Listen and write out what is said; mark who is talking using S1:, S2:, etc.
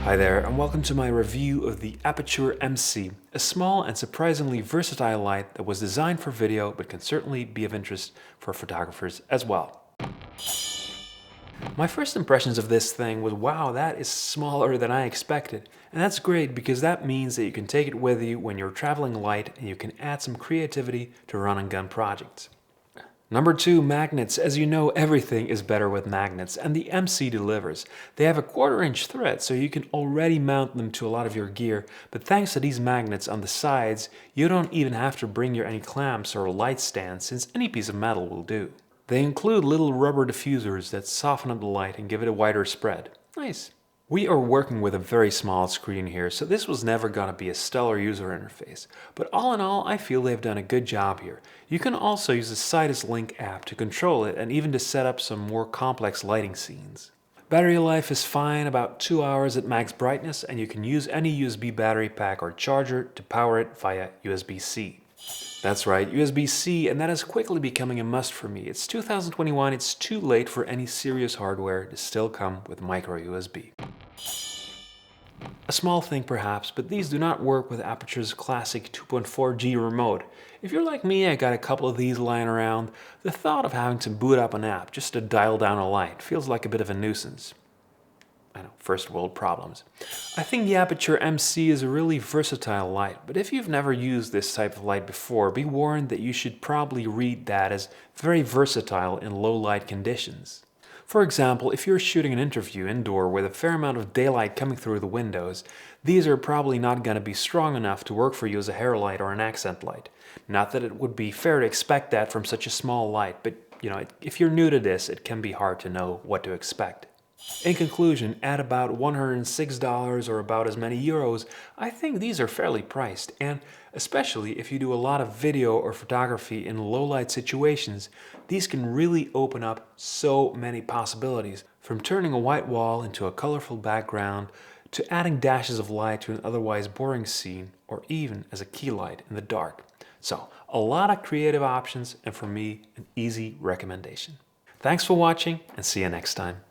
S1: Hi there, and welcome to my review of the Aputure MC, a small and surprisingly versatile light that was designed for video but can certainly be of interest for photographers as well. My first impressions of this thing was, wow, that is smaller than I expected. And that's great because that means that you can take it with you when you're traveling light and you can add some creativity to run and gun projects. Number 2, magnets. As you know, everything is better with magnets, and the MC delivers. They have a 1/4-inch thread, so you can already mount them to a lot of your gear, but thanks to these magnets on the sides, you don't even have to bring your any clamps or a light stand, since any piece of metal will do. They include little rubber diffusers that soften up the light and give it a wider spread. Nice. We are working with a very small screen here, so this was never going to be a stellar user interface. But all in all, I feel they've done a good job here. You can also use the Sidus Link app to control it and even to set up some more complex lighting scenes. Battery life is fine, about 2 hours at max brightness, and you can use any USB battery pack or charger to power it via USB-C. That's right, USB-C, and that is quickly becoming a must for me. It's 2021, it's too late for any serious hardware to still come with micro USB. A small thing perhaps, but these do not work with Aputure's classic 2.4G remote. If you're like me, I got a couple of these lying around. The thought of having to boot up an app just to dial down a light feels like a bit of a nuisance. I know, first world problems. I think the Aputure MC is a really versatile light, but if you've never used this type of light before, be warned that you should probably read that as very versatile in low light conditions. For example, if you're shooting an interview indoor with a fair amount of daylight coming through the windows, these are probably not going to be strong enough to work for you as a hair light or an accent light. Not that it would be fair to expect that from such a small light, but if you're new to this, it can be hard to know what to expect. In conclusion, at about $106 or about as many euros, I think these are fairly priced, and especially if you do a lot of video or photography in low light situations, these can really open up so many possibilities, from turning a white wall into a colorful background, to adding dashes of light to an otherwise boring scene, or even as a key light in the dark. So, a lot of creative options, and for me, an easy recommendation. Thanks for watching, and see you next time.